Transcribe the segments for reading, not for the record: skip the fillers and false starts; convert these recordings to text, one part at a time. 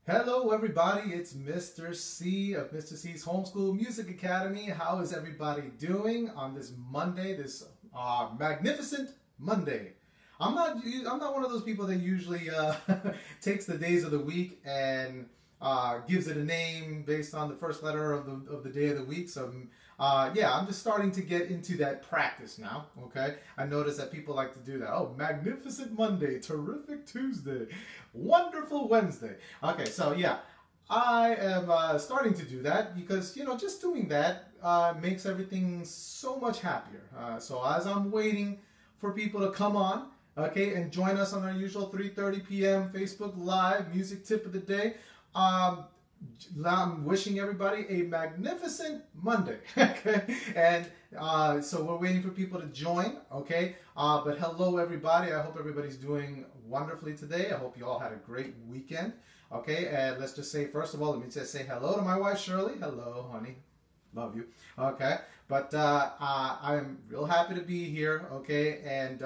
Hello everybody, it's Mr. C of Mr. C's Homeschool Music Academy. How is everybody doing on this Monday, this magnificent Monday? I'm not one of those people that usually takes the days of the week and gives it a name based on the first letter of the day of the week. So yeah, I'm just starting to get into that practice now, okay? I notice that people like to do that. Oh, magnificent Monday, terrific Tuesday, wonderful Wednesday. Okay, so yeah, I am starting to do that because, you know, just doing that makes everything so much happier. So as I'm waiting for people to come on, okay, and join us on our usual 3:30 p.m. Facebook Live music tip of the day, I'm wishing everybody a magnificent Monday, okay? And so we're waiting for people to join, okay? But hello, everybody. I hope everybody's doing wonderfully today. I hope you all had a great weekend, okay? And let's just say, first of all, let me just say hello to my wife, Shirley. Hello, honey. Love you, okay? But I'm real happy to be here, okay? And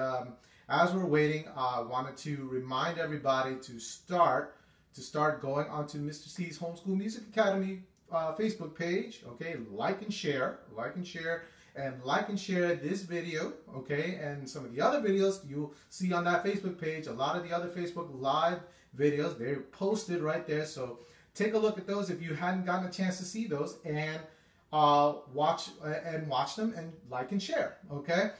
as we're waiting, I wanted to remind everybody to start going onto Mr. C's Homeschool Music Academy Facebook page, okay? Like and share this video, okay? And some of the other videos you'll see on that Facebook page. A lot of the other Facebook Live videos, they're posted right there. So take a look at those if you hadn't gotten a chance to see those, and watch them and like and share, okay?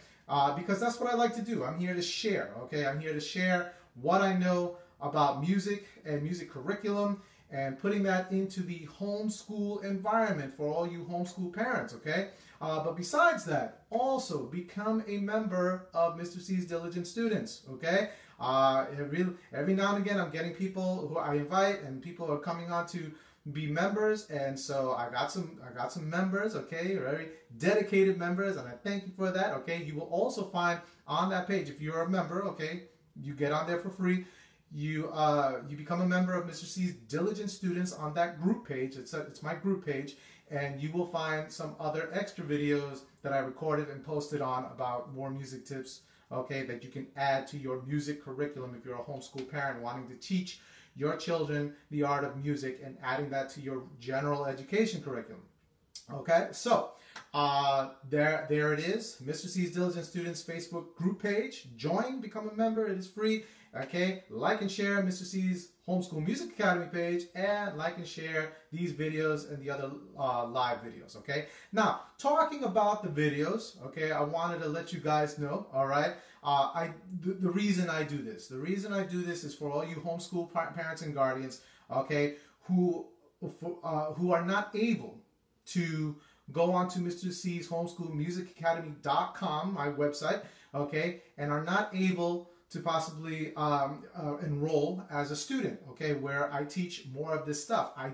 Because that's what I like to do. I'm here to share, okay? I'm here to share what I know about music and music curriculum and putting that into the homeschool environment for all you homeschool parents, okay? But besides that, also become a member of Mr. C's Diligent Students, okay? Every now and again, I'm getting people who I invite, and people are coming on to be members, and so I got some members, okay, very dedicated members, and I thank you for that, okay? You will also find on that page, if you're a member, okay, you get on there for free. You become a member of Mr. C's Diligent Students on that group page. It's my group page, and you will find some other extra videos that I recorded and posted on about more music tips, okay, that you can add to your music curriculum if you're a homeschool parent wanting to teach your children the art of music and adding that to your general education curriculum. Okay, so there it is, Mr. C's Diligent Students Facebook group page. Join, become a member, it is free. Okay, like and share Mr. C's Homeschool Music Academy page, and like and share these videos and the other live videos, okay? Now, talking about the videos, okay, I wanted to let you guys know, all right, the reason I do this. The reason I do this is for all you homeschool parents and guardians, okay, who are not able to go on to Mr. C's HomeschoolMusicAcademy.com, my website, okay, and are not able to possibly enroll as a student, okay, where I teach more of this stuff. I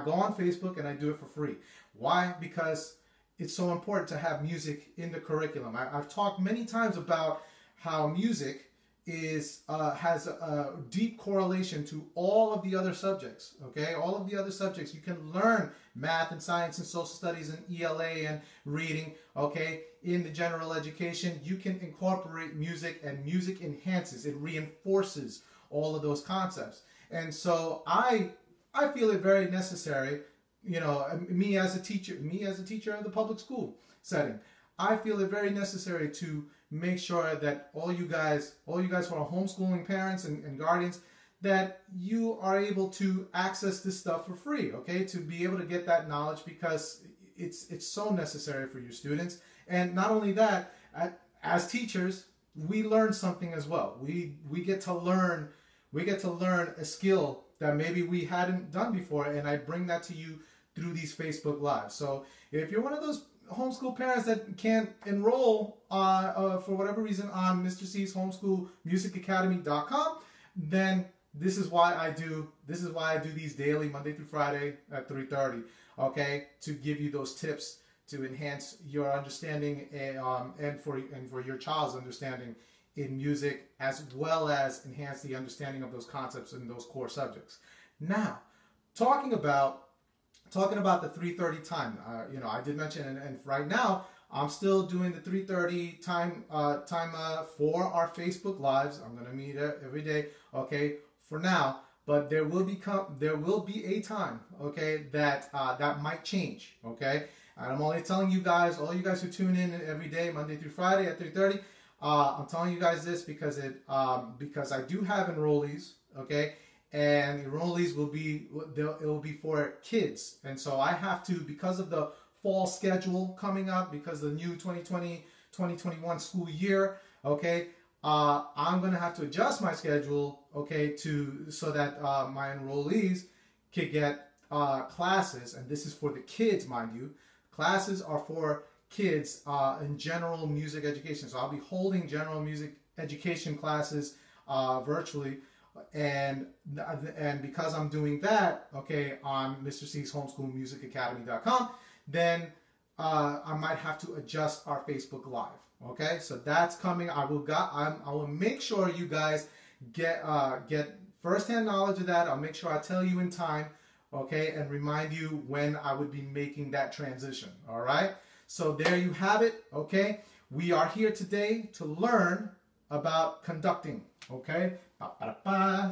go on Facebook and I do it for free. Why? Because it's so important to have music in the curriculum. I've talked many times about how music has a deep correlation to all of the other subjects, okay? All of the other subjects. You can learn math and science and social studies and ELA and reading, okay? In the general education, you can incorporate music, and music enhances, it reinforces all of those concepts. And so I feel it very necessary, you know, me as a teacher of the public school setting, I feel it very necessary to make sure that all you guys who are homeschooling parents and guardians, that you are able to access this stuff for free, okay? To be able to get that knowledge, because it's so necessary for your students. And not only that, as teachers, we learn something as well. We get to learn a skill that maybe we hadn't done before, and I bring that to you through these Facebook Lives. So if you're one of those homeschool parents that can't enroll for whatever reason on Mr. C's HomeschoolMusicAcademy.com, then this is why I do these daily, Monday through Friday at 3:30, okay, to give you those tips to enhance your understanding and for your child's understanding in music, as well as enhance the understanding of those concepts in those core subjects. Now, talking about the 3:30 time, you know, I did mention, and right now I'm still doing the 3:30 time for our Facebook Lives. I'm going to meet every day, okay, for now. but there will be a time, okay, that that might change, okay. And I'm only telling you guys, all you guys who tune in every day, Monday through Friday at 3:30. I'm telling you guys this because because I do have enrollees, okay, and enrollees it will be for kids, and so I have to, because of the fall schedule coming up, because of the new 2020-2021 school year, okay, I'm gonna have to adjust my schedule, okay, so that my enrollees can get classes, and this is for the kids, mind you. Classes are for kids in general music education. So I'll be holding general music education classes virtually, and because I'm doing that, okay, on Mr. C's homeschoolmusicacademy.com, then I might have to adjust our Facebook Live. Okay, so that's coming. I will make sure you guys get firsthand knowledge of that. I'll make sure I tell you in time, okay, and remind you when I would be making that transition. All right. So there you have it, okay? We are here today to learn about conducting, okay?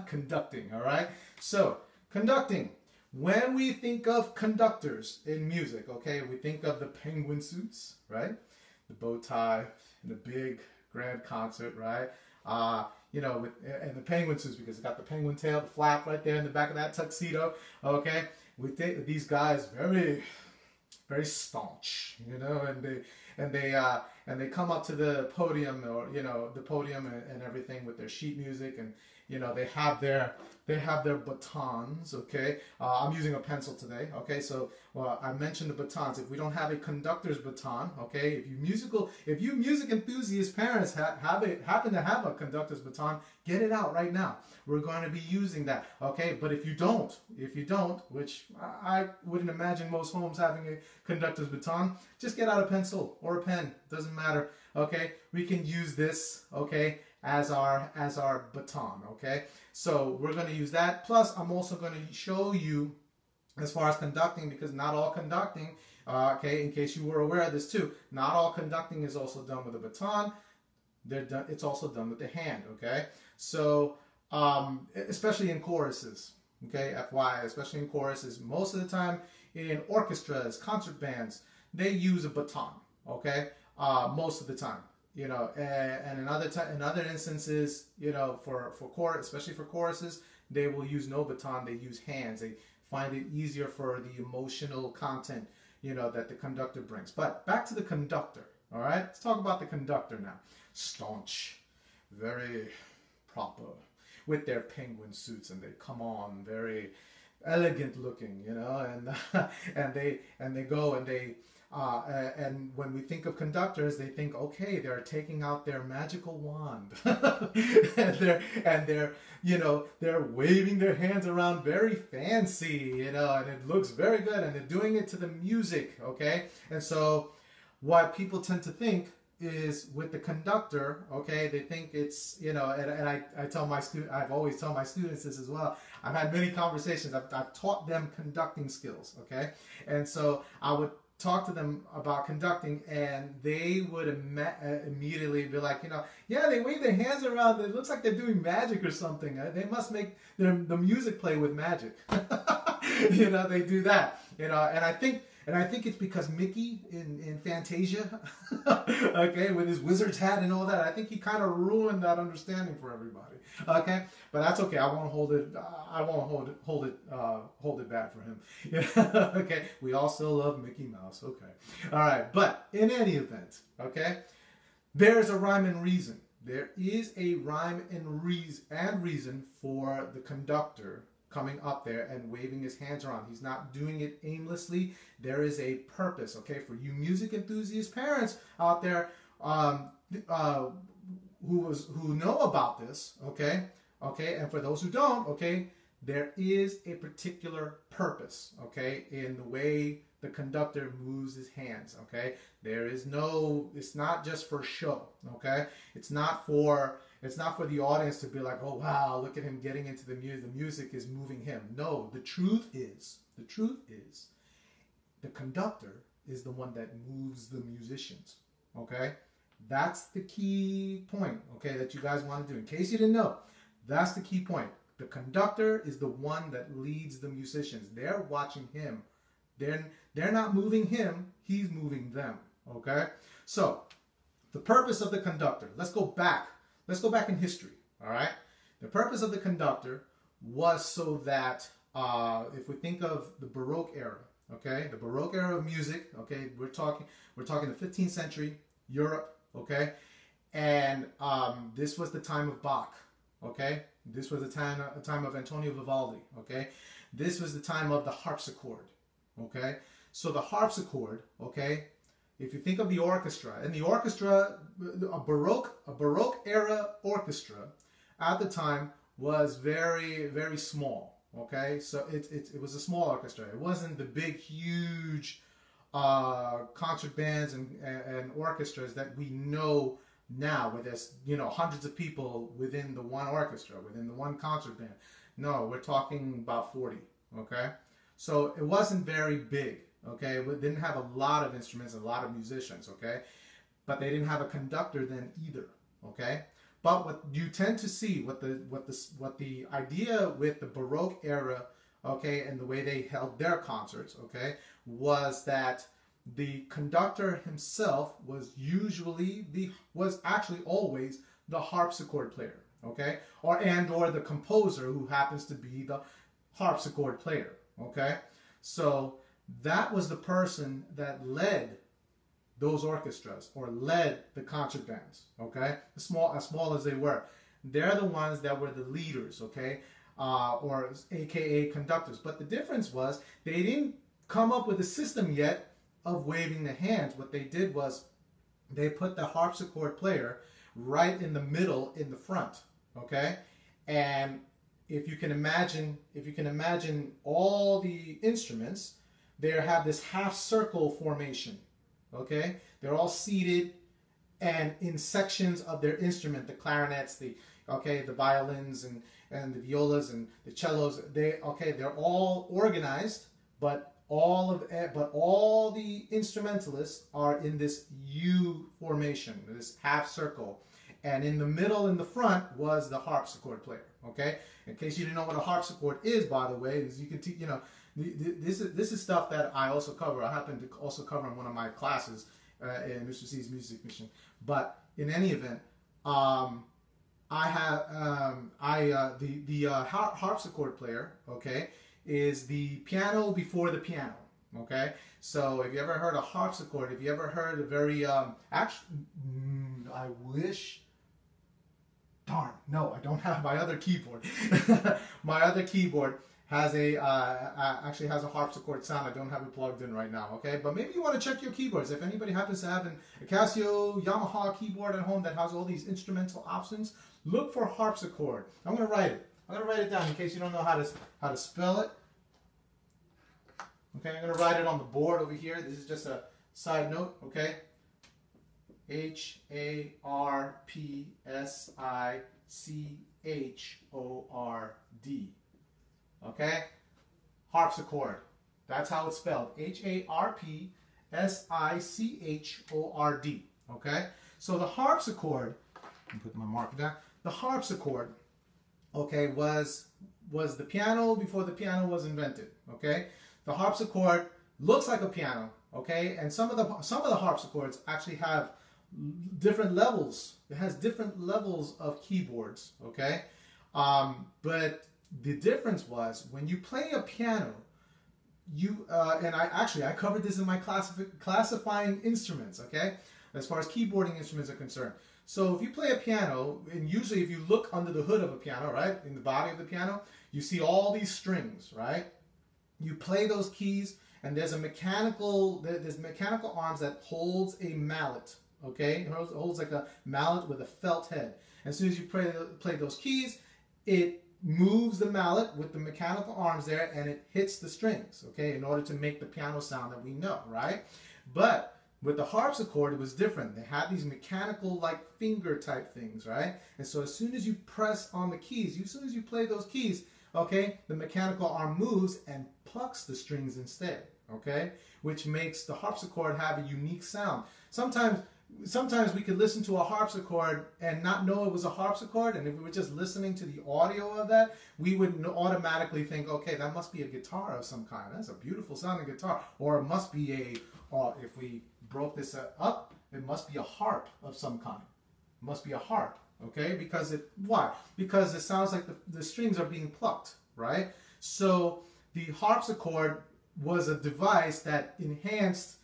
Conducting, all right? So, conducting. When we think of conductors in music, okay, we think of the penguin suits, right? The bow tie and the big grand concert, right? You know, and the penguin suits, because it's got the penguin tail, the flap right there in the back of that tuxedo, okay? We think these guys very staunch, you know, and they come up to the podium, or you know, the podium and everything with their sheet music, and you know, they have their batons, okay. I'm using a pencil today, okay. So I mentioned the batons. If we don't have a conductor's baton, okay, if you music enthusiast parents happen to have a conductor's baton, get it out right now. We're going to be using that, okay. But if you don't, which I wouldn't imagine most homes having a conductor's baton, just get out a pencil or a pen, doesn't matter, okay. We can use this, okay, as our baton, okay. So we're going to use that. Plus, I'm also going to show you, as far as conducting, because not all conducting, okay, in case you were aware of this too, not all conducting is also done with a baton. It's also done with the hand, okay. So especially in choruses, okay, FYI, especially in choruses, most of the time in orchestras, concert bands, they use a baton, okay, most of the time. You know, and in other instances, you know, for chorus, especially for choruses, they will use no baton. They use hands. They find it easier for the emotional content, you know, that the conductor brings. But back to the conductor. All right, let's talk about the conductor now. Staunch, very proper, with their penguin suits, and they come on very elegant looking, you know, and they go and they. And when we think of conductors, they think, okay, they're taking out their magical wand, and they're you know, they're waving their hands around very fancy, you know, and it looks very good, and they're doing it to the music, okay. And so, what people tend to think is with the conductor, okay, they think it's, you know, and I tell my I've always tell my students this as well. I've had many conversations. I've taught them conducting skills, okay, and so I would talk to them about conducting, and they would immediately be like, you know, yeah, they wave their hands around. It looks like they're doing magic or something. They must make the music play with magic. You know, they do that. You know, and I think it's because Mickey in Fantasia, okay, with his wizard's hat and all that, I think he kind of ruined that understanding for everybody. Okay, but that's okay. I won't hold it. I won't hold it bad for him. Yeah. Okay, we all still love Mickey Mouse. Okay, all right. But in any event, okay, there is a rhyme and reason. There is a rhyme and reason for the conductor coming up there and waving his hands around. He's not doing it aimlessly. There is a purpose, okay? For you music enthusiast parents out there who know about this, okay? Okay, and for those who don't, okay, there is a particular purpose, okay, in the way the conductor moves his hands, okay? There is no, it's not just for show, okay? It's not for the audience to be like, oh wow, look at him getting into the music is moving him. No, the truth is the conductor is the one that moves the musicians, okay? That's the key point, okay, that you guys want to do. In case you didn't know, that's the key point. The conductor is the one that leads the musicians. They're watching him. They're not moving him, he's moving them. Okay? So, the purpose of the conductor. Let's go back. Let's go back in history. All right? The purpose of the conductor was so that if we think of the Baroque era, okay, the Baroque era of music, okay, we're talking the 15th century, Europe, okay, and this was the time of Bach, okay, this was the time of Antonio Vivaldi, okay, this was the time of the harpsichord, okay. So the harpsichord, okay, if you think of the orchestra, and the orchestra, a Baroque era orchestra at the time was very, very small, okay? So it was a small orchestra. It wasn't the big, huge concert bands and orchestras that we know now, where there's, you know, hundreds of people within the one orchestra, within the one concert band. No, we're talking about 40, okay? So it wasn't very big, okay? It didn't have a lot of instruments, a lot of musicians, okay? But they didn't have a conductor then either, okay? But what you tend to see, what the idea with the Baroque era, okay, and the way they held their concerts, okay, was that the conductor himself was actually always the harpsichord player, okay, or the composer who happens to be the harpsichord player, okay. So that was the person that led those orchestras or led the concert bands, okay, as small as they were. They're the ones that were the leaders, okay, or AKA conductors. But the difference was they didn't come up with a system yet of waving the hands. What they did was they put the harpsichord player right in the middle, in the front, okay, and if you can imagine all the instruments, they have this half circle formation. Okay, they're all seated and in sections of their instrument. The clarinets, the violins and the violas and the cellos. They're all organized, but all the instrumentalists are in this U formation, this half circle. And in the middle, in the front, was the harpsichord player. Okay, in case you didn't know what a harpsichord is, by the way, is you can this is stuff that I also cover. I happen to also cover in one of my classes in Mr. C's Music Mission. But in any event, the harpsichord player, okay, is the piano before the piano. Okay, so if you ever heard a harpsichord, if you ever heard a very I wish. Darn, no, I don't have my other keyboard. My other keyboard has actually has a harpsichord sound. I don't have it plugged in right now, okay? But maybe you want to check your keyboards. If anybody happens to have a Casio, Yamaha keyboard at home that has all these instrumental options, look for harpsichord. I'm going to write it. I'm going to write it down in case you don't know how to spell it. Okay, I'm going to write it on the board over here. This is just a side note, okay? Harpsichord. Okay? Harpsichord. That's how it's spelled. Harpsichord. Okay? So the harpsichord, I'm putting my marker down. The harpsichord, okay, was the piano before the piano was invented. Okay? The harpsichord looks like a piano, okay? And some of the harpsichords actually have different levels. It has different levels of keyboards, okay? But the difference was when you play a piano, and I covered this in my classifying instruments, okay? As far as keyboarding instruments are concerned. So if you play a piano, and usually if you look under the hood of a piano, right, in the body of the piano, you see all these strings, right? You play those keys, and there's mechanical arms that holds a mallet. Okay, it holds like a mallet with a felt head. As soon as you play those keys, it moves the mallet with the mechanical arms there, and it hits the strings, okay, in order to make the piano sound that we know, right? But with the harpsichord, it was different. They had these mechanical, like, finger type things, right? And so as soon as you press on the keys, as soon as you play those keys, okay, the mechanical arm moves and plucks the strings instead, okay? Which makes the harpsichord have a unique sound. Sometimes sometimes we could listen to a harpsichord and not know it was a harpsichord, and if we were just listening to the audio of that, we would automatically think, okay, that must be a guitar of some kind. That's a beautiful sounding guitar. Or it must be if we broke this up, it must be a harp of some kind. It must be a harp, okay? Why? Because it sounds like the strings are being plucked, right? So the harpsichord was a device that enhanced,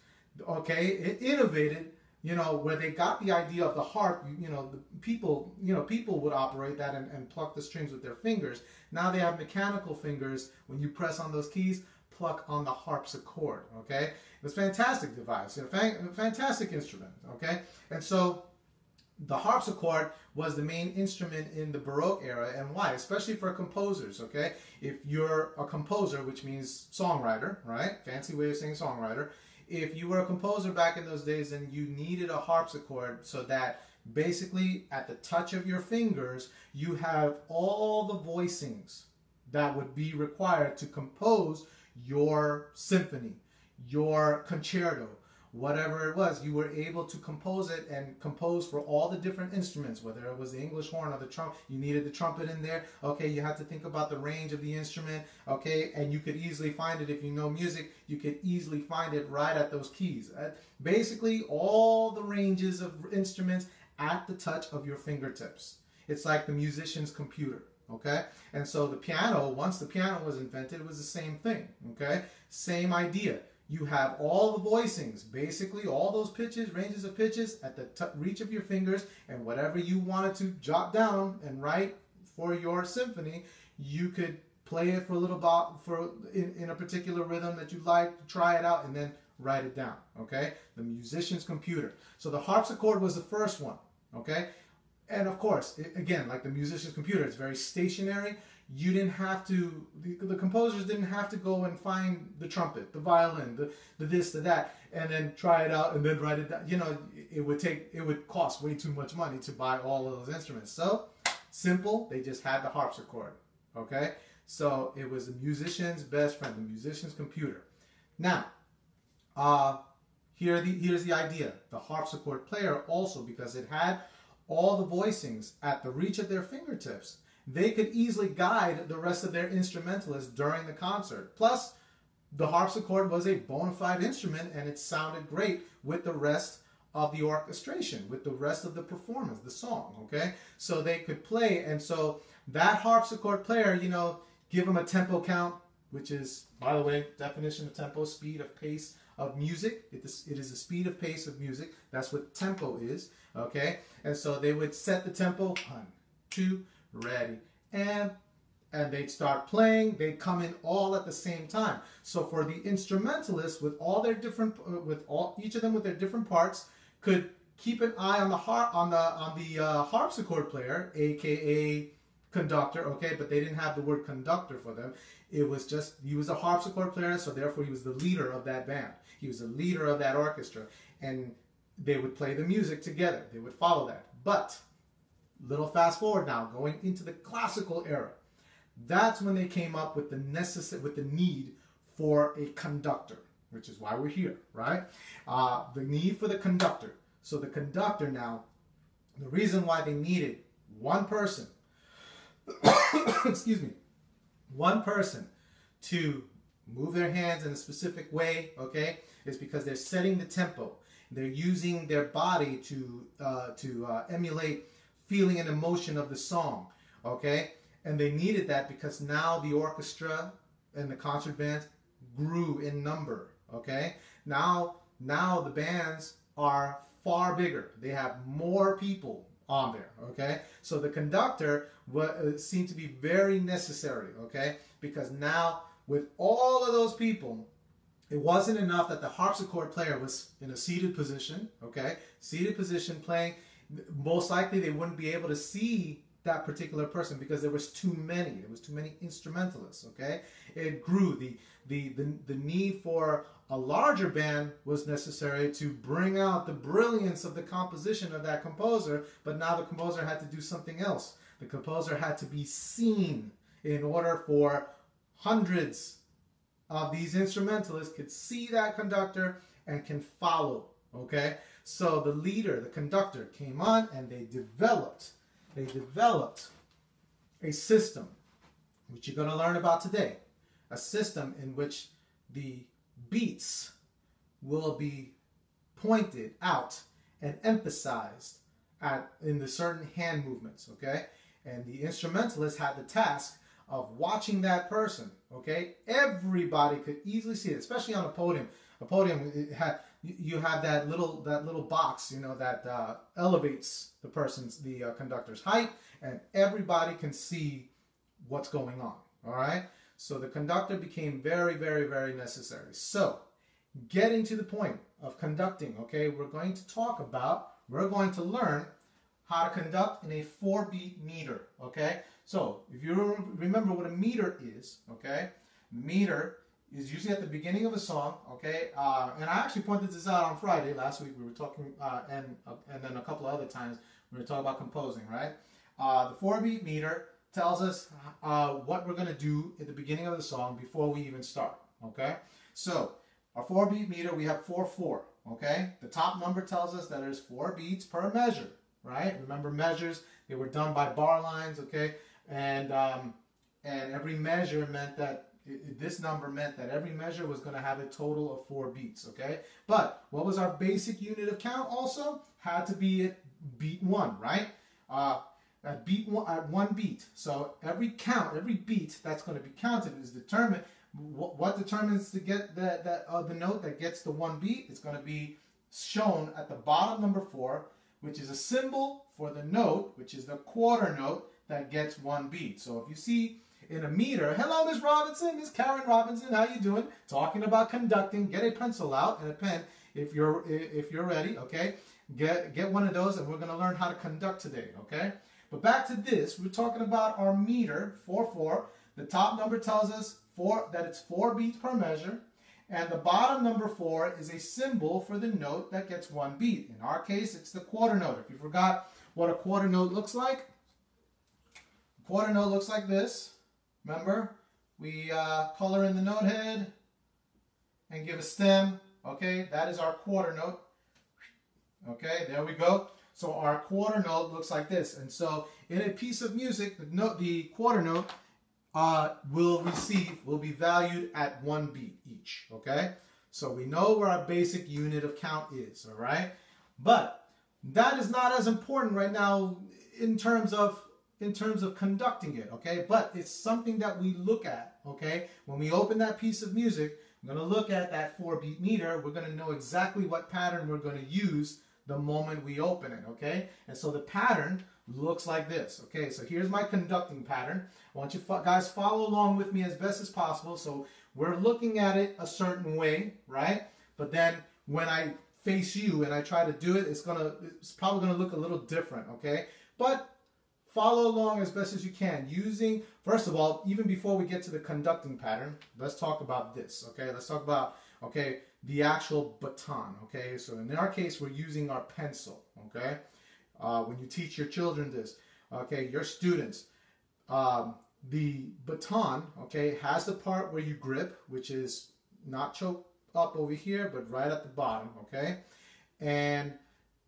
okay, it innovated, where they got the idea of the harp, the people would operate that and pluck the strings with their fingers. Now they have mechanical fingers. When you press on those keys, pluck on the harpsichord, okay? It's a fantastic device, a fantastic instrument, okay? And so the harpsichord was the main instrument in the Baroque era, and why? Especially for composers, okay? If you're a composer, which means songwriter, right? Fancy way of saying songwriter. If you were a composer back in those days, then you needed a harpsichord so that basically at the touch of your fingers, you have all the voicings that would be required to compose your symphony, your concerto, whatever it was. You were able to compose it and compose for all the different instruments, whether it was the English horn or the trumpet. You needed the trumpet in there. Okay, you had to think about the range of the instrument. Okay, and you could easily find it if you know music. You could easily find it right at those keys. Basically, all the ranges of instruments at the touch of your fingertips. It's like the musician's computer. Okay, and so the piano, once the piano was invented, it was the same thing. Okay, same idea. You have all the voicings, basically all those pitches, ranges of pitches at the reach of your fingers, and whatever you wanted to jot down and write for your symphony, you could play it for a little in a particular rhythm that you like, try it out, and then write it down. Okay, the musician's computer. So the harpsichord was the first one. Okay. And of course, again, like the musician's computer, it's very stationary. You didn't have to, the composers didn't have to go and find the trumpet, the violin, the this, the that, and then try it out and then write it down. It would cost way too much money to buy all of those instruments. So, simple, they just had the harpsichord, okay? So, it was the musician's best friend, the musician's computer. Now, here's the idea. The harpsichord player also, because it had all the voicings at the reach of their fingertips, they could easily guide the rest of their instrumentalists during the concert. Plus, the harpsichord was a bona fide instrument, and it sounded great with the rest of the orchestration, with the rest of the performance, the song, okay? So they could play, and so that harpsichord player, give them a tempo count, which is, by the way, definition of tempo, speed of pace of music. It is the speed of pace of music. That's what tempo is, okay? And so they would set the tempo, 1, 2, ready, and they'd start playing. They'd come in all at the same time. So for the instrumentalists, with all their different, each of them with their different parts, could keep an eye on the harpsichord player, aka conductor, okay, but they didn't have the word conductor for them. It was just, he was a harpsichord player, so therefore he was the leader of that band. He was the leader of that orchestra, and they would play the music together. They would follow that. But, little fast forward now, going into the classical era. That's when they came up with the need for a conductor, which is why we're here, right? The need for the conductor. So the conductor now, the reason why they needed one person, excuse me, one person to move their hands in a specific way, okay, is because they're setting the tempo. They're using their body to emulate feeling and emotion of the song, okay? And they needed that because now the orchestra and the concert bands grew in number, okay? Now the bands are far bigger. They have more people on there, okay? So the conductor seemed to be very necessary, okay? Because now with all of those people, it wasn't enough that the harpsichord player was in a seated position, okay? Seated position playing. Most likely they wouldn't be able to see that particular person because there was too many. There was too many instrumentalists, okay? It grew. The need for a larger band was necessary to bring out the brilliance of the composition of that composer, but now the composer had to do something else. The composer had to be seen in order for hundreds of these instrumentalists could see that conductor and can follow, okay? So the leader, the conductor, came on and they developed a system, which you're going to learn about today. A system in which the beats will be pointed out and emphasized in the certain hand movements, okay? And the instrumentalist had the task of watching that person, okay? Everybody could easily see it, especially on a podium. A podium, you have that little box, you know, that elevates the conductor's height, and everybody can see what's going on, all right? So the conductor became very, very, very necessary. So, getting to the point of conducting, okay, we're going to learn how to conduct in a 4-beat meter, okay? So, if you remember what a meter is, okay, meter is usually at the beginning of a song, okay, and I actually pointed this out on Friday. Last week we were talking, and then a couple of other times we were talking about composing, right? The 4-beat meter tells us what we're going to do at the beginning of the song before we even start, okay? So, our 4-beat meter, we have 4/4, okay? The top number tells us that there's 4 beats per measure, right? Remember measures, they were done by bar lines, okay? And every measure meant that, this number meant that every measure was going to have a total of 4 beats, okay? But what was our basic unit of count also? Had to be at beat 1, right? At one beat. So every beat that's going to be counted is determined. What determines to get the note that gets the 1 beat is going to be shown at the bottom number 4, which is a symbol for the note, which is the quarter note that gets 1 beat. So if you see in a meter, hello Miss Robinson, Miss Karen Robinson, how you doing? Talking about conducting. Get a pencil out and a pen if you're ready. Okay, get one of those, and we're going to learn how to conduct today. Okay. But back to this, we're talking about our meter, 4/4. The top number tells us that it's 4 beats per measure, and the bottom number 4 is a symbol for the note that gets 1 beat. In our case, it's the quarter note. If you forgot what a quarter note looks like, a quarter note looks like this. Remember, we color in the note head and give a stem. Okay, that is our quarter note. Okay, there we go. So our quarter note looks like this. And so in a piece of music, the quarter note will be valued at 1 beat each. Okay, so we know where our basic unit of count is. All right, but that is not as important right now in terms of conducting it. Okay, but it's something that we look at. Okay, when we open that piece of music, we're going to look at that 4-beat meter. We're going to know exactly what pattern we're going to use the moment we open it, okay? And so the pattern looks like this, okay? So here's my conducting pattern. I want you guys follow along with me as best as possible. So we're looking at it a certain way, right? But then when I face you and I try to do it, it's probably gonna look a little different, okay? But follow along as best as you can using, first of all, even before we get to the conducting pattern, let's talk about this, okay? Let's talk about, okay, the actual baton, okay? So in our case, we're using our pencil, okay? When you teach your children this, okay, your students, the baton, okay, has the part where you grip, which is not choked up over here, but right at the bottom, okay? And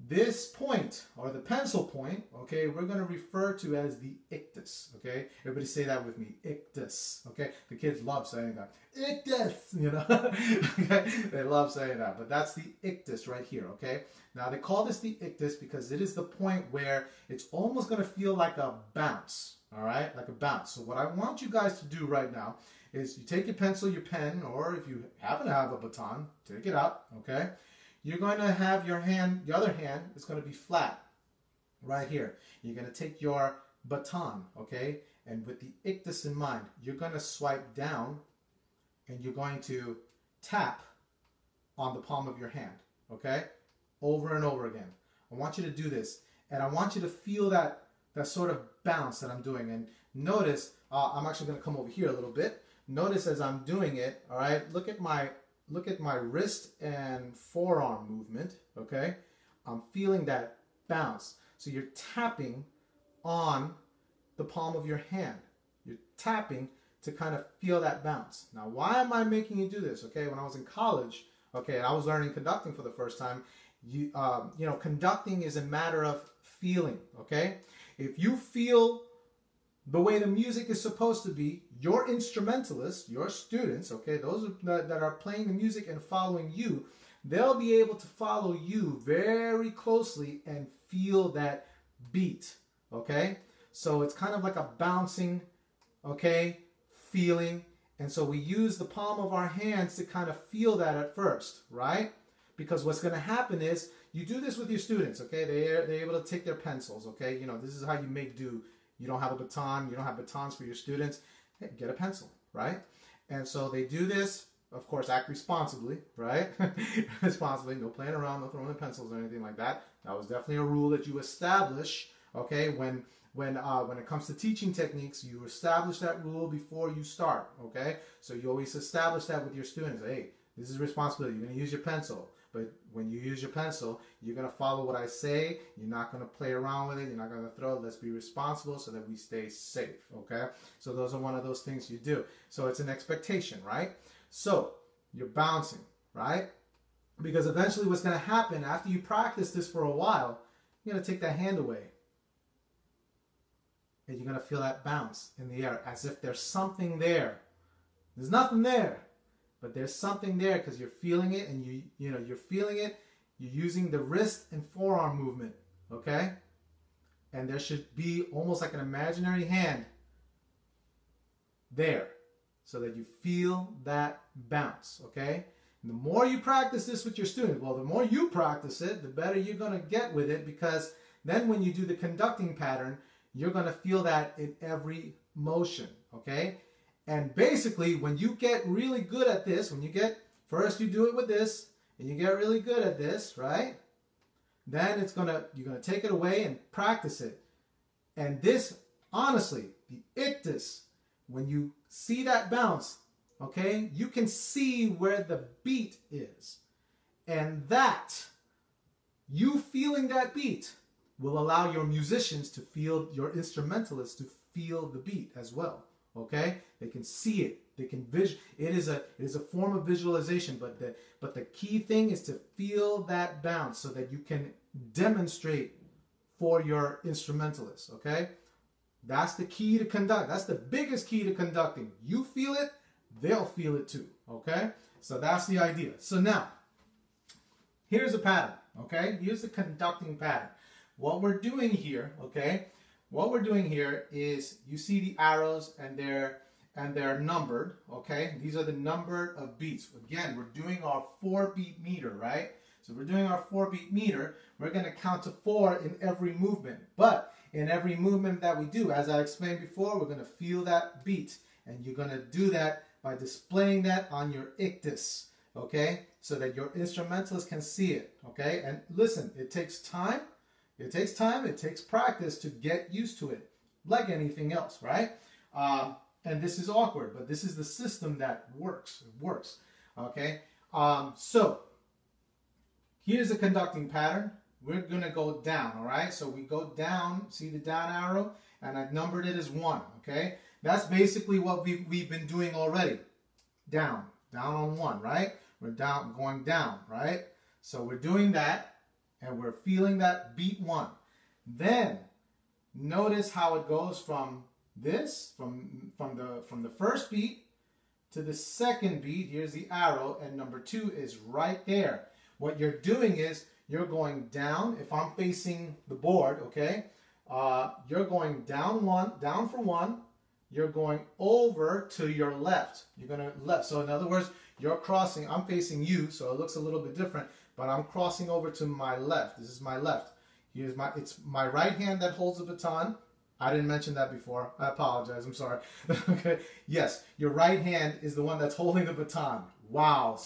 this point, or the pencil point, okay, we're going to refer to as the ictus, okay? Everybody say that with me, ictus, okay? The kids love saying that. Ictus, you know? Okay? They love saying that, but that's the ictus right here, okay? Now, they call this the ictus because it is the point where it's almost going to feel like a bounce, all right? Like a bounce. So what I want you guys to do right now is you take your pencil, your pen, or if you happen to have a baton, take it out, okay? You're going to have your hand, the other hand is going to be flat right here. You're going to take your baton, okay? And with the ictus in mind, you're going to swipe down and you're going to tap on the palm of your hand, okay? Over and over again. I want you to do this. And I want you to feel that sort of bounce that I'm doing. And notice, I'm actually going to come over here a little bit. Notice as I'm doing it, all right? Look at my wrist and forearm movement, okay? I'm feeling that bounce. So you're tapping on the palm of your hand. You're tapping to kind of feel that bounce. Now, why am I making you do this? Okay, when I was in college, okay, and I was learning conducting for the first time, conducting is a matter of feeling, okay? If you feel the way the music is supposed to be, your instrumentalists, your students, okay, those that are playing the music and following you, they'll be able to follow you very closely and feel that beat, okay? So it's kind of like a bouncing, okay, feeling. And so we use the palm of our hands to kind of feel that at first, right? Because what's going to happen is, you do this with your students, okay? They're able to take their pencils, okay? You know, this is how you make do. You don't have a baton, you don't have batons for your students. Hey, get a pencil, right? And so they do this, of course, act responsibly, right? Responsibly, no playing around, no throwing the pencils or anything like that. That was definitely a rule that you establish, okay? When it comes to teaching techniques, you establish that rule before you start, okay? So you always establish that with your students. Hey, this is responsibility. You're going to use your pencil. But when you use your pencil, you're going to follow what I say. You're not going to play around with it. You're not going to throw it. Let's be responsible so that we stay safe, okay? So those are one of those things you do. So it's an expectation, right? So you're bouncing, right? Because eventually what's going to happen after you practice this for a while, you're going to take that hand away. And you're going to feel that bounce in the air as if there's something there. There's nothing there. But there's something there because you're feeling it, and you're feeling it. You're using the wrist and forearm movement, okay? And there should be almost like an imaginary hand there so that you feel that bounce, okay? And the more you practice this with your students, well, the more you practice it, the better you're going to get with it, because then when you do the conducting pattern, you're going to feel that in every motion, okay? And basically, when you get really good at this, first you do it with this, and you get really good at this, right? Then you're gonna take it away and practice it. And this, honestly, the ictus, when you see that bounce, okay, you can see where the beat is. And that, you feeling that beat, will allow your musicians to feel, your instrumentalists to feel the beat as well. Okay, they can see it. They can it is a form of visualization, but the key thing is to feel that bounce so that you can demonstrate for your instrumentalists. Okay, that's the key to conduct. That's the biggest key to conducting. You feel it, they'll feel it too. Okay, so that's the idea. So now, here's a pattern. Okay, here's the conducting pattern. What we're doing here, okay. What we're doing here is, you see the arrows and they're numbered, okay? These are the number of beats. Again, we're doing our 4-beat meter, right? So we're doing our 4-beat meter. We're going to count to 4 in every movement. But in every movement that we do, as I explained before, we're going to feel that beat. And you're going to do that by displaying that on your ictus, okay? So that your instrumentalists can see it, okay? And listen, it takes time. It takes time, it takes practice to get used to it, like anything else, right? And this is awkward, but this is the system that works. It works, okay? So, here's the conducting pattern. We're going to go down, all right? So we go down, see the down arrow? And I've numbered it as 1, okay? That's basically what we've been doing already. Down on 1, right? We're going down, right? So we're doing that. And we're feeling that beat 1. Then notice how it goes from this, from the first beat to the second beat. Here's the arrow, and number 2 is right there. What you're doing is you're going down. If I'm facing the board, okay, you're going down for 1. You're going over to your left. You're gonna left. So in other words, you're crossing. I'm facing you, so it looks a little bit different. But I'm crossing over to my left. This is my left. It's my right hand that holds the baton. I didn't mention that before. I apologize. I'm sorry. Okay. Yes, your right hand is the one that's holding the baton. Wow.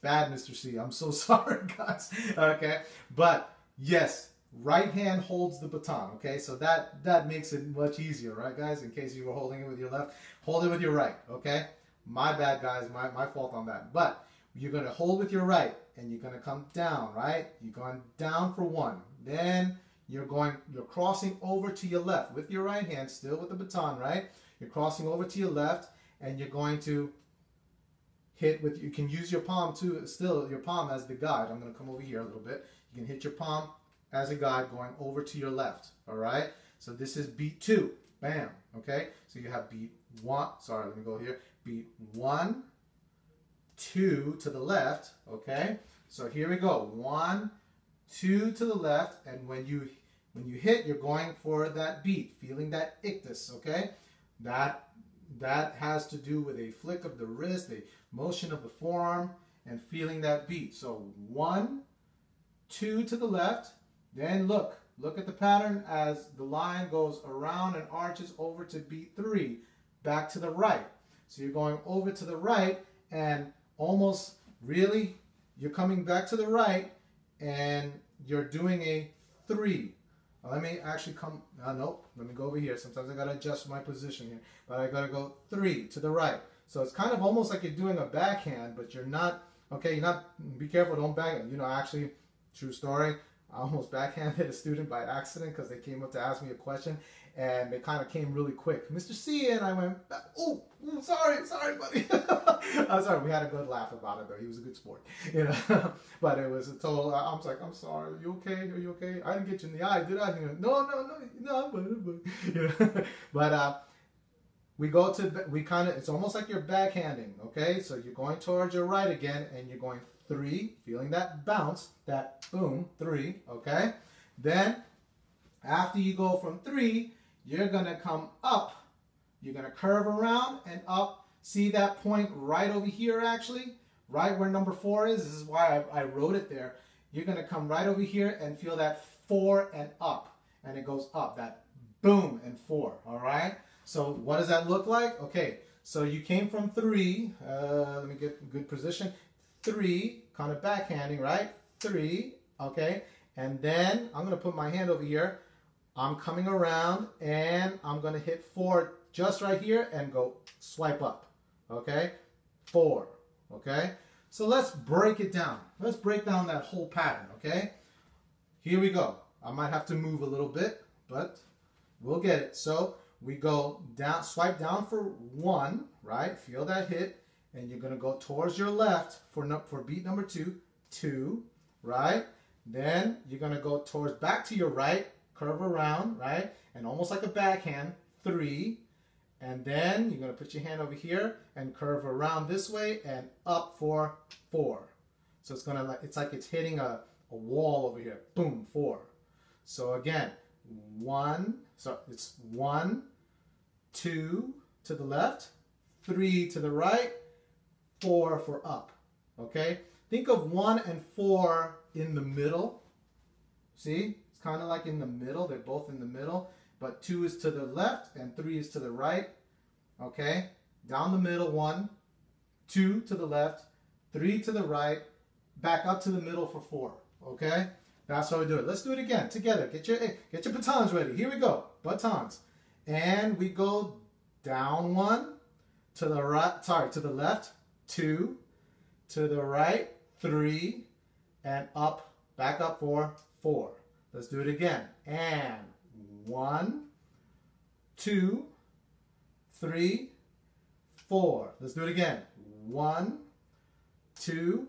Bad, Mr. C. I'm so sorry, guys. Okay. But yes, right hand holds the baton. Okay. So that makes it much easier, right, guys? In case you were holding it with your left, hold it with your right. Okay. My bad, guys. My fault on that. But you're going to hold with your right, and you're going to come down, right? You're going down for 1. Then you're crossing over to your left with your right hand, still with the baton, right? You're crossing over to your left, and you're going to hit with, you can use your palm too, still your palm as the guide. I'm going to come over here a little bit. You can hit your palm as a guide going over to your left. All right. So this is beat 2. Bam. Okay. So you have beat 1. Sorry, let me go here. Beat 1, 2 to the left. Okay. So here we go. 1, 2 to the left, and when you hit, you're going for that beat, feeling that ictus. Okay. That has to do with a flick of the wrist, a motion of the forearm, and feeling that beat. So 1, 2 to the left. Then look at the pattern as the line goes around and arches over to beat 3, back to the right. So you're going over to the right and almost really you're coming back to the right and you're doing a 3. Let me actually come, nope, let me go over here. Sometimes I got to adjust my position here, but I got to go 3 to the right. So it's kind of almost like you're doing a backhand, but you're not, okay, you're not, be careful, don't backhand. You know, actually, true story, I almost backhanded a student by accident because they came up to ask me a question and they kind of came really quick. Mr. C, and I went, oh, sorry, buddy. I'm sorry, we had a good laugh about it though. He was a good sport, you know. But it was a total, I was like, I'm sorry, are you okay? Are you okay? I didn't get you in the eye, did I? No, but, you know. But we go to, we kind of, it's almost like you're backhanding, okay? So you're going towards your right again and you're going 3, feeling that bounce, that boom, 3, okay? Then after you go from 3, you're gonna come up. You're gonna curve around and up. See that point right over here actually? Right where number 4 is. This is why I wrote it there. You're gonna come right over here and feel that 4 and up. And it goes up, that boom and 4, all right? So what does that look like? Okay, so you came from 3. Let me get a good position. 3, kind of backhanding, right? 3, okay? And then I'm gonna put my hand over here. I'm coming around and I'm going to hit 4 just right here and go swipe up, okay? 4, okay? So let's break it down. Let's break down that whole pattern, okay? Here we go. I might have to move a little bit, but we'll get it. So we go down, swipe down for 1, right? Feel that hit, and you're going to go towards your left for beat number 2, 2, right? Then you're going to go towards back to your right, curve around, right? And almost like a backhand, 3. And then you're going to put your hand over here and curve around this way and up for 4. So it's going to like, it's like it's hitting a wall over here. Boom, 4. So again, 1, so it's 1, 2 to the left, 3 to the right, 4 for up. Okay? Think of 1 and 4 in the middle. See? It's kind of like in the middle. They're both in the middle. But 2 is to the left and 3 is to the right. Okay? Down the middle, 1, 2 to the left, 3 to the right, back up to the middle for 4. Okay? That's how we do it. Let's do it again together. Get your batons ready. Here we go. Batons. And we go down 1, to the right, sorry, to the left, 2, to the right, 3, and up, back up for 4. Let's do it again. And 1, 2, 3, 4. Let's do it again. 1, 2,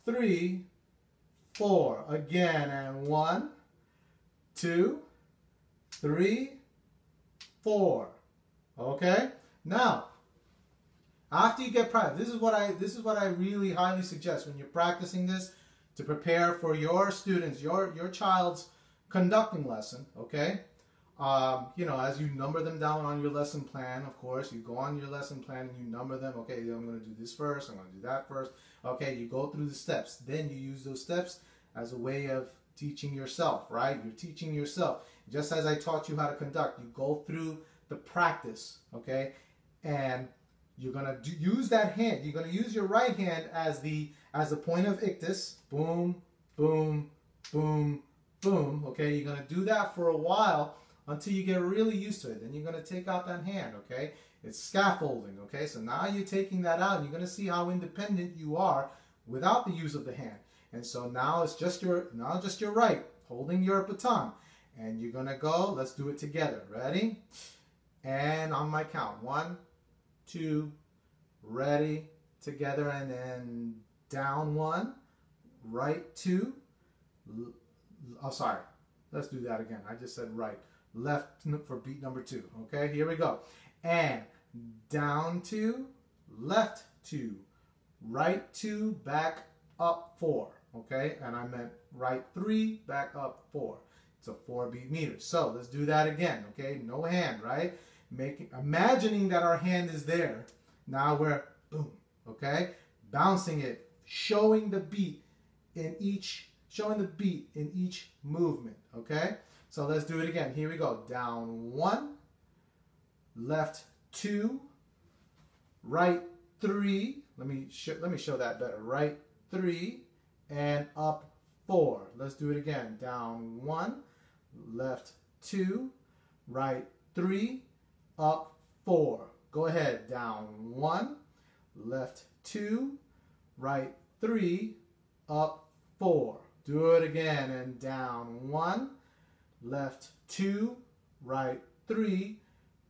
3, 4. Again. And 1, 2, 3, 4. Okay? Now, after you get practice, this is what I really highly suggest when you're practicing this to prepare for your students, your child's conducting lesson, okay? You know, as you number them down on your lesson plan, of course, you go on your lesson plan and you number them. Okay, I'm going to do this first, I'm going to do that first. Okay, you go through the steps. Then you use those steps as a way of teaching yourself, right? You're teaching yourself. Just as I taught you how to conduct, you go through the practice, okay? And you're going to use that hand. You're going to use your right hand as the point of ictus. Boom, boom, boom, boom. Okay, you're going to do that for a while until you get really used to it. Then you're going to take out that hand, okay? It's scaffolding, okay? So now you're taking that out and you're going to see how independent you are without the use of the hand. And so now it's just your right, holding your baton. And you're going to go, let's do it together. Ready? And on my count, 1, 2, ready, together, and then down 1, right 2. Oh, sorry. Let's do that again. I just said right. Left for beat number 2. Okay, here we go. And down 2, left 2, right 2, back up 4. Okay, and I meant right 3, back up 4. It's a 4-beat meter. So let's do that again. Okay, no hand, right? Imagining that our hand is there. Now we're boom. Okay, bouncing it, showing the beat in each movement. Okay, so let's do it again. Here we go. Down 1, left 2, right 3. Let me show that better. Right 3 and up 4. Let's do it again. Down 1, left 2, right 3, up 4. Go ahead. Down 1, left 2, right 3, up 4. Do it again. And down 1, left 2, right 3,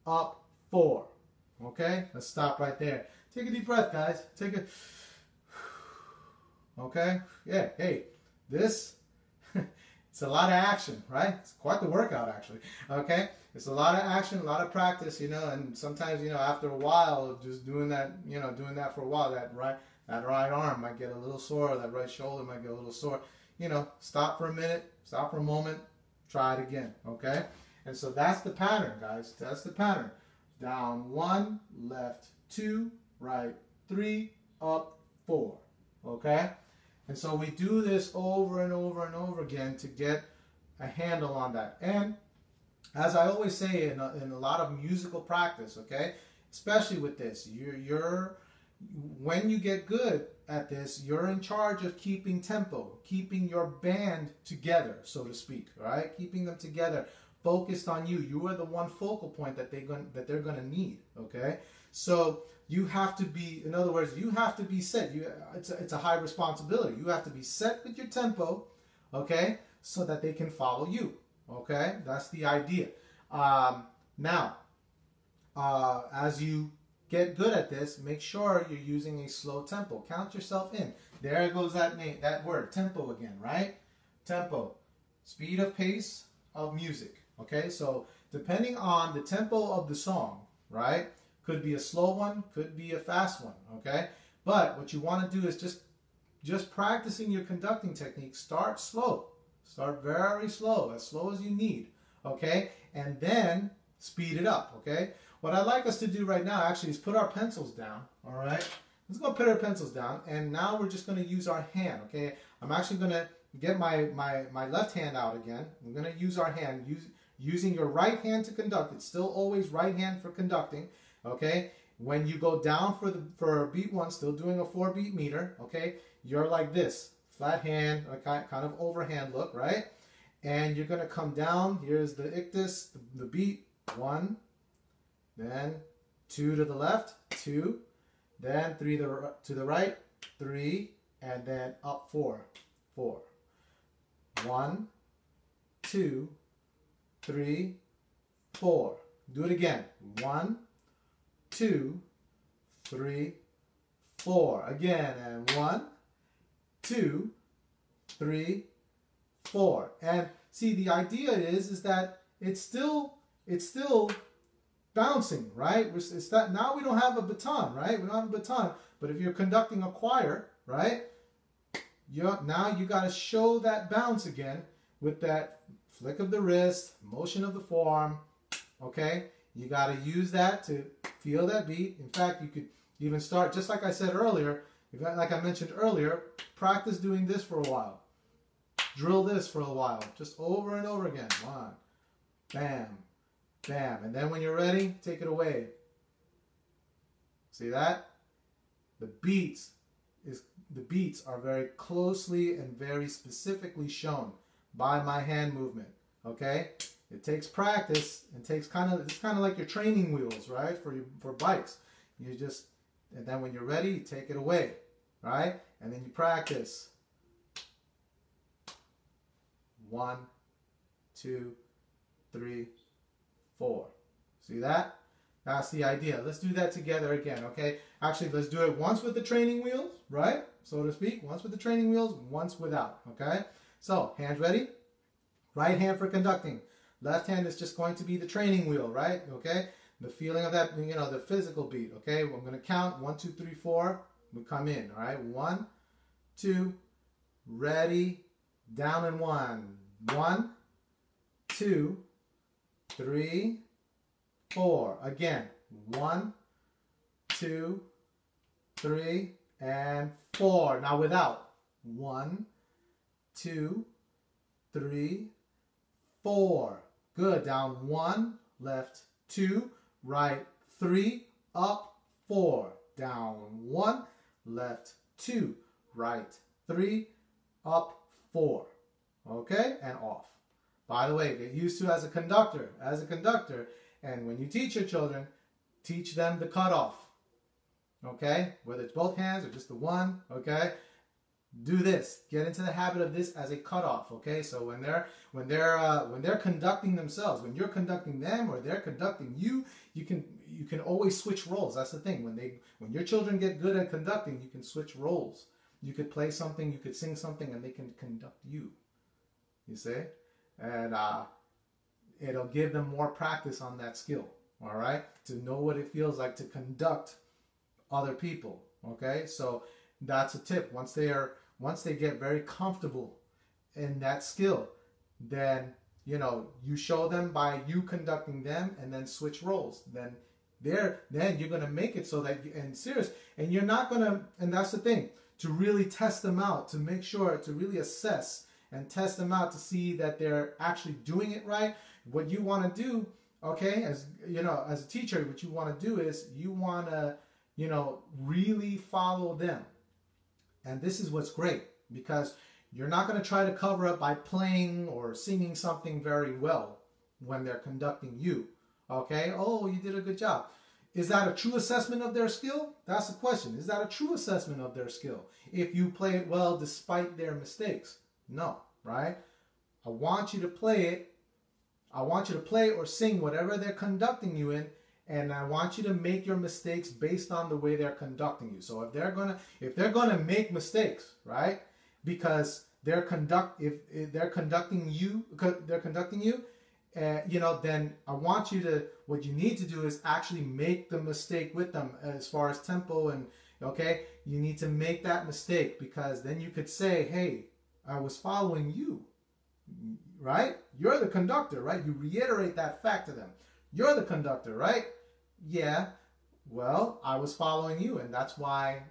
up 4. Okay? Let's stop right there. Take a deep breath, guys. Take a... Okay? Yeah, hey, this, it's a lot of action, right? It's quite the workout, actually. Okay? It's a lot of action, a lot of practice, you know, and sometimes, you know, after a while, just doing that, you know, doing that for a while, that right arm might get a little sore, that right shoulder might get a little sore. You know, stop for a minute, stop for a moment, try it again, okay? And so that's the pattern, guys. That's the pattern. Down 1, left 2, right 3, up 4, okay? And so we do this over and over and over again to get a handle on that. And as I always say in a lot of musical practice, okay, especially with this, when you get good at this, you're in charge of keeping tempo, keeping your band together, so to speak, right? Keeping them together, focused on you. You are the one focal point that they're gonna need, okay? So you have to be, in other words, you have to be set. It's a high responsibility. You have to be set with your tempo, okay, so that they can follow you, okay? That's the idea. Now, as you get good at this, make sure you're using a slow tempo. Count yourself in. There goes that word, tempo again, right? Tempo, speed of pace of music, okay? So depending on the tempo of the song, right? Could be a slow one, could be a fast one, okay? But what you want to do is just practicing your conducting technique. Start slow. Start very slow as you need, okay? And then speed it up, okay? What I'd like us to do right now actually is put our pencils down, all right? Let's go put our pencils down, and now we're just going to use our hand, okay? I'm actually going to get my left hand out again. We're going to use our hand, using your right hand to conduct. It's still always right hand for conducting, okay? When you go down for beat 1, still doing a 4-beat meter, okay? You're like this, flat hand, kind of overhand look, right? And you're going to come down. Here's the ictus, the beat, 1, then 2 to the left, 2, then 3 to the right, 3, and then up 4, 4. 1, 2, 3, 4. Do it again. 1, 2, 3, 4. Again, and 1, 2, 3, 4. And see, the idea is that it's still bouncing, right? It's that now we don't have a baton, right? We don't have a baton. But if you're conducting a choir, right? Now you got to show that bounce again with that flick of the wrist, motion of the forearm, okay? You got to use that to feel that beat. In fact, you could even start, just like I said earlier, like I mentioned earlier, practice doing this for a while. Drill this for a while, just over and over again. 1, bam, bam. And then when you're ready, take it away. See that? The beats are very closely and very specifically shown by my hand movement, okay? It takes practice. It's kind of like your training wheels, right? For bikes. And then when you're ready, you take it away, right? And then you practice. 1, 2, 3, 4. See that? That's the idea. Let's do that together again, okay? Actually, let's do it once with the training wheels, right? So to speak, once with the training wheels, once without, okay? So, hands ready? Right hand for conducting. Left hand is just going to be the training wheel, right? Okay? The feeling of that, you know, the physical beat, okay? I'm going to count 1, 2, 3, 4. We come in, all right? 1, 2, ready, down and 1. 1, 2, 3, 4. Again, 1, 2, 3, and 4. Now without. 1, 2, 3, 4. Good. Down 1, left 2, right 3, up 4. Down 1, left 2, right 3, up 4. Okay, and off. By the way, get used to as a conductor, and when you teach your children, teach them the cutoff. Okay, whether it's both hands or just the one. Okay, do this. Get into the habit of this as a cutoff. Okay, so when they're conducting themselves, when you're conducting them or they're conducting you, you can always switch roles. That's the thing. When your children get good at conducting, you can switch roles. You could play something, you could sing something, and they can conduct you. You see? And it'll give them more practice on that skill, all right? To know what it feels like to conduct other people, okay? So that's a tip. Once they get very comfortable in that skill, then, you know, you show them by you conducting them and then switch roles. Then you're going to make it so that, and you're not going to, and that's the thing, to really test them out, to make sure, to really assess and test them out to see that they're actually doing it right. What you want to do, okay, as you know, as a teacher, what you want to do is you want to, you know, really follow them. And this is what's great, because you're not going to try to cover up by playing or singing something very well when they're conducting you. Okay? Oh, you did a good job. Is that a true assessment of their skill? That's the question. Is that a true assessment of their skill? If you play it well despite their mistakes? No, right? I want you to play it. I want you to play or sing whatever they're conducting you in, and I want you to make your mistakes based on the way they're conducting you. So if they're gonna make mistakes, right? Because if they're conducting you, you know, then I want you to, what you need to do is actually make the mistake with them as far as tempo and, okay, you need to make that mistake, because then you could say, hey, I was following you, right? You're the conductor, right? You reiterate that fact to them. You're the conductor, right? Yeah, well, I was following you, and that's why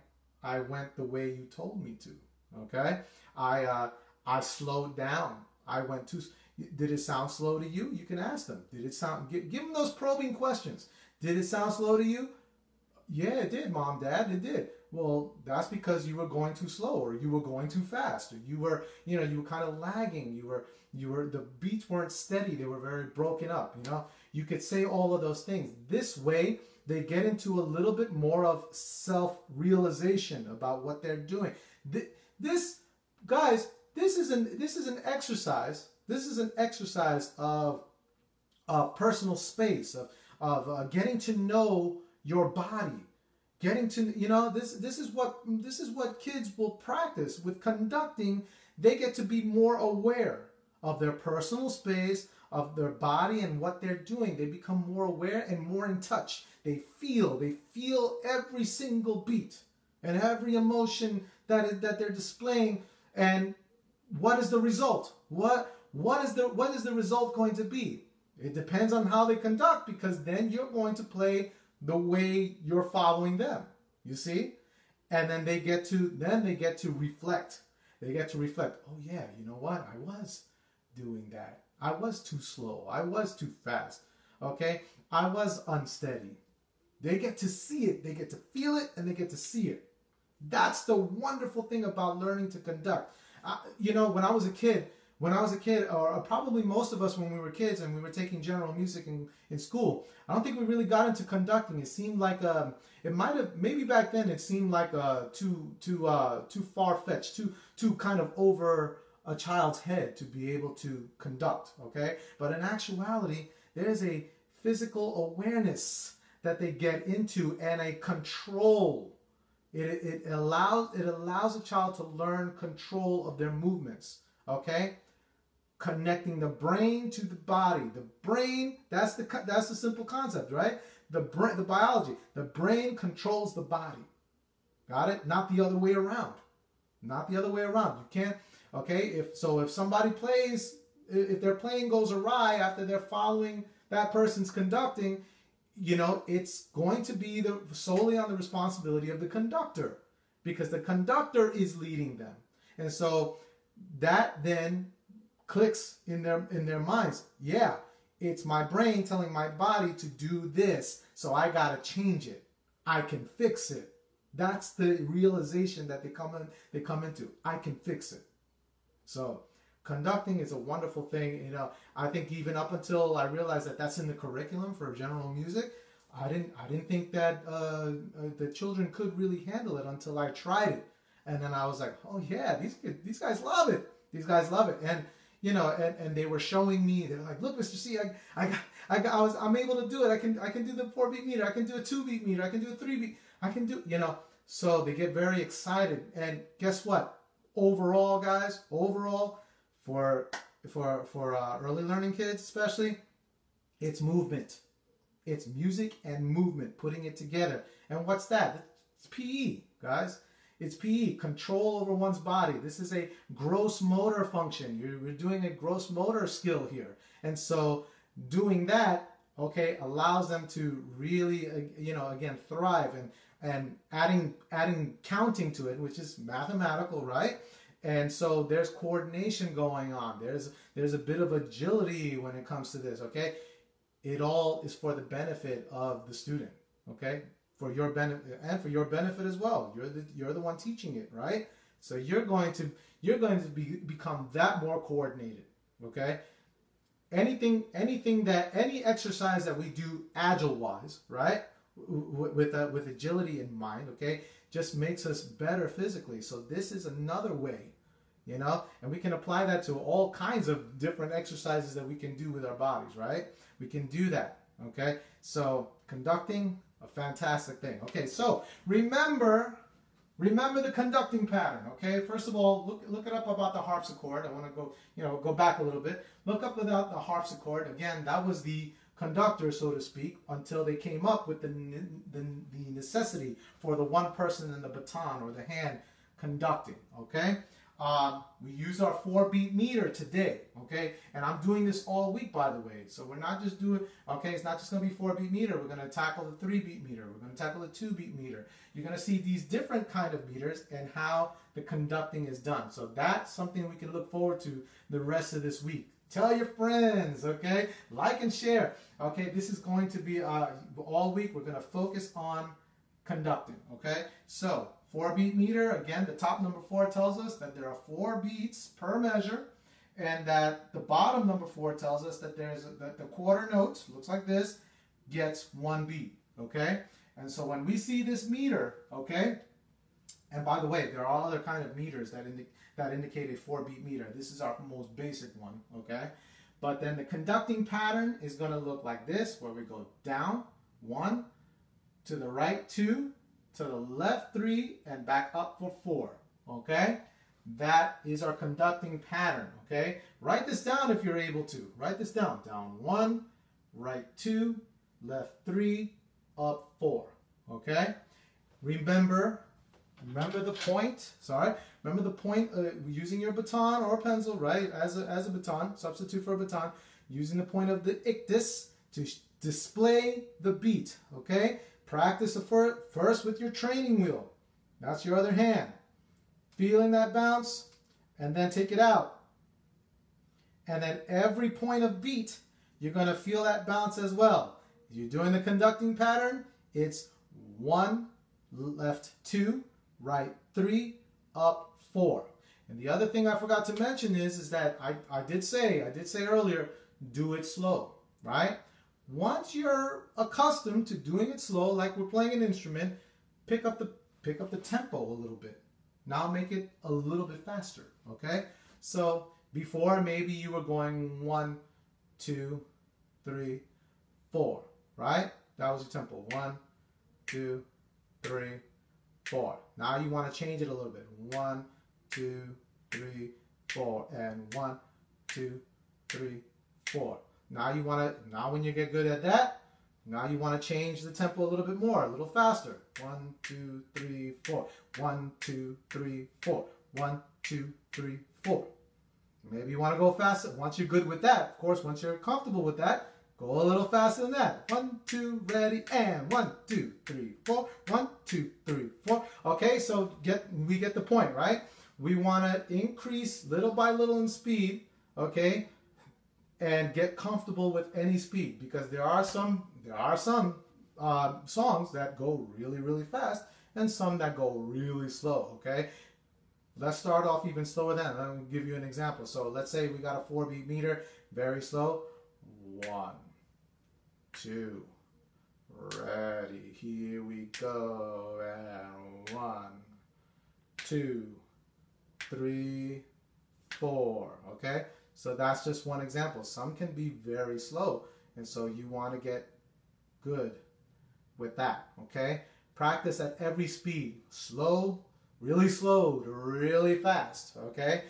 I went the way you told me to, okay? I slowed down. I went too. Did it sound slow to you? You can ask them. Did it sound, give them those probing questions. Did it sound slow to you? Yeah, it did, Mom, Dad, it did. Well, that's because you were going too slow, or you were going too fast, or you were kind of lagging. The beats weren't steady. They were very broken up, you know. You could say all of those things. This way, they get into a little bit more of self-realization about what they're doing. Guys, this is an exercise. This is an exercise of personal space, of getting to know your body. Getting to, you know, this is what kids will practice with conducting. They get to be more aware of their personal space, of their body and what they're doing. They become more aware and more in touch. They feel every single beat and every emotion that they're displaying. And what is the result? What is the result going to be? It depends on how they conduct, because then you're going to play the way you're following them, you see? And then they get to reflect. They get to reflect, oh yeah, you know what? I was doing that. I was too slow. I was too fast. Okay? I was unsteady. They get to see it, they get to feel it, and they get to see it. That's the wonderful thing about learning to conduct. You know, when I was a kid, or probably most of us when we were kids and we were taking general music in school, I don't think we really got into conducting. It seemed like maybe back then it seemed like too far-fetched, too kind of over a child's head to be able to conduct, okay? But in actuality, there's a physical awareness that they get into and a control. It allows a child to learn control of their movements. Okay, connecting the brain to the body. The brain, that's the simple concept, right? The biology. The brain controls the body. Got it? Not the other way around. Not the other way around. You can't. Okay, if somebody plays, if their playing goes awry after they're following that person's conducting, you know, it's going to be solely on the responsibility of the conductor, because the conductor is leading them. And so that then clicks in their minds. Yeah, it's my brain telling my body to do this, so I gotta change it. I can fix it. That's the realization that they come into. I can fix it. So conducting is a wonderful thing. You know, I think even up until I realized that that's in the curriculum for general music, I didn't think that the children could really handle it until I tried it, and then I was like, oh yeah, these guys love it. These guys love it, and you know, and they were showing me. They're like, look, Mr. C, I'm able to do it. I can do the 4-beat meter. I can do a 2-beat meter. I can do a 3-beat. I can do, you know. So they get very excited, and guess what? Overall, guys, for early learning kids especially, it's movement. It's music and movement, putting it together. And what's that? It's PE, guys. It's PE, control over one's body. This is a gross motor function. You're doing a gross motor skill here. And so doing that, okay, allows them to really, you know, again, thrive, and adding counting to it, which is mathematical, right? And so there's coordination going on. There's a bit of agility when it comes to this, okay? It all is for the benefit of the student, okay? For your benefit, and for your benefit as well. You're the one teaching it, right? So you're going to become that more coordinated, okay? Any exercise that we do agile wise, right? With agility in mind, okay, just makes us better physically. So this is another way, you know, and we can apply that to all kinds of different exercises that we can do with our bodies, right? We can do that, okay? So conducting, a fantastic thing. Okay, so remember the conducting pattern, okay? First of all, look it up about the harpsichord. I want to go back a little bit. Look up about the harpsichord. Again, that was the conductor, so to speak, until they came up with the necessity for the one person in the baton or the hand conducting, okay? We use our 4-beat meter today, okay? And I'm doing this all week, by the way. So we're not just doing, okay, it's not just going to be 4-beat meter. We're going to tackle the 3-beat meter. We're going to tackle the 2-beat meter. You're going to see these different kind of meters and how the conducting is done. So that's something we can look forward to the rest of this week. Tell your friends, okay? Like and share. Okay, this is going to be all week. We're going to focus on conducting, okay? So 4-beat meter, again, the top number 4 tells us that there are 4 beats per measure, and that the bottom number 4 tells us that that the quarter note, looks like this, gets 1 beat, okay? And so when we see this meter, okay, and by the way, there are other kind of meters that indicate a 4-beat meter. This is our most basic one, okay? But then the conducting pattern is going to look like this, where we go down 1, to the right 2, to the left 3, and back up for 4, okay? That is our conducting pattern, okay? Write this down if you're able to. Write this down. Down 1, right 2, left 3, up 4, okay? Remember the point, remember the point using your baton or pencil, right, as a baton, substitute for a baton, using the point of the ictus to display the beat, okay? Practice first with your training wheel. That's your other hand. Feeling that bounce, and then take it out. And then every point of beat, you're going to feel that bounce as well. If you're doing the conducting pattern, it's 1, left 2, right 3, up 4. And the other thing I forgot to mention is that I did say earlier, do it slow, right? Once you're accustomed to doing it slow, like we're playing an instrument, pick up the tempo a little bit. Now make it a little bit faster, okay? So before, maybe you were going 1, 2, 3, 4, right? That was your tempo. 1, 2, 3, 4. Now you want to change it a little bit. 1, 2, 3, 4. And 1, 2, 3, 4. Now you want to, now when you get good at that, now you want to change the tempo a little bit more, a little faster. 1, 2, 3, 4. 1, 2, 3, 4. 1, 2, 3, 4. Maybe you want to go faster. Once you're good with that, of course, once you're comfortable with that, go a little faster than that. 1, 2, ready, and 1, 2, 3, 4. 1, 2, 3, 4. Okay, so we get the point, right? We want to increase little by little in speed, okay, and get comfortable with any speed, because there are some songs that go really, really fast and some that go really slow, okay? Let's start off even slower than that. Let me give you an example. So let's say we got a 4-beat meter, very slow. 1, 2, ready, here we go, and 1, 2, 3, 4, okay? So that's just one example. Some can be very slow, and so you want to get good with that, okay? Practice at every speed, slow, really slow to really fast, okay?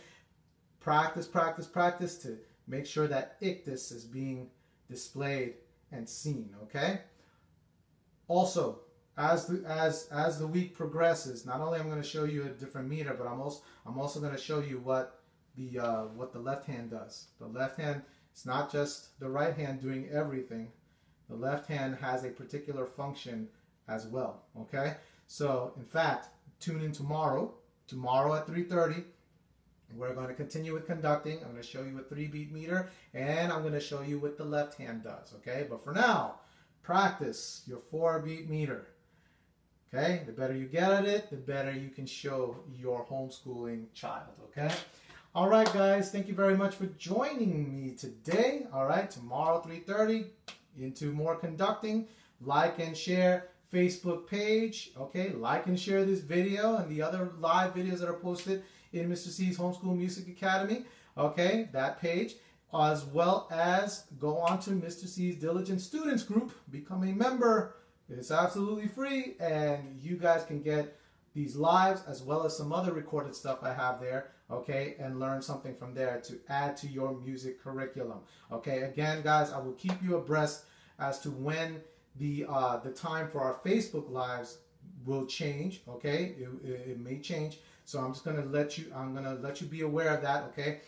Practice, practice, practice to make sure that ictus is being displayed and seen, okay? Also, as the week progresses, not only I'm going to show you a different meter, but I'm also going to show you what the left hand does. The left hand, it's not just the right hand doing everything. The left hand has a particular function as well, okay? So, in fact, tune in tomorrow at 3:30. We're going to continue with conducting. I'm going to show you a 3-beat meter, and I'm going to show you what the left hand does, okay? But for now, practice your 4-beat meter, okay? The better you get at it, the better you can show your homeschooling child, okay? All right, guys, thank you very much for joining me today. All right, tomorrow 3:30, into more conducting. Like and share Facebook page, okay? Like and share this video and the other live videos that are posted in Mr. C's Homeschool Music Academy, okay? That page, as well as go on to Mr. C's Diligent Students group, become a member. It's absolutely free, and you guys can get these lives as well as some other recorded stuff I have there, okay, and learn something from there to add to your music curriculum, okay? Again, guys, I will keep you abreast as to when the time for our Facebook lives will change, okay? It may change, so I'm just gonna let you be aware of that, okay?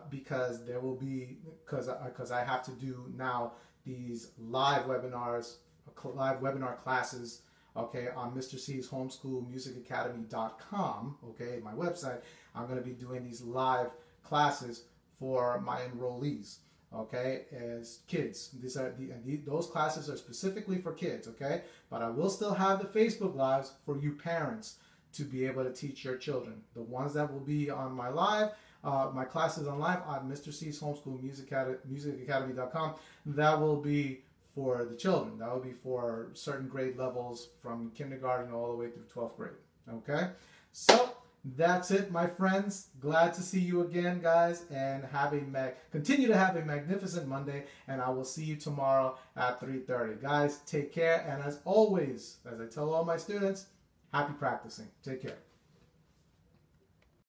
Because there will be, because I have to do now these live webinars, live webinar classes, okay, on Mr. C's Homeschool Music Academy.com, okay, my website. I'm going to be doing these live classes for my enrollees, okay, as kids. Those classes are specifically for kids, okay, but I will still have the Facebook lives for you parents to be able to teach your children. The ones that will be on my live, my classes on live on Mr. C's Homeschool Music Academy.com, that will be for the children. That will be for certain grade levels from kindergarten all the way through 12th grade. Okay? So, that's it, my friends. Glad to see you again, guys, and continue to have a magnificent Monday, and I will see you tomorrow at 3:30. Guys, take care, and as always, as I tell all my students, happy practicing. Take care.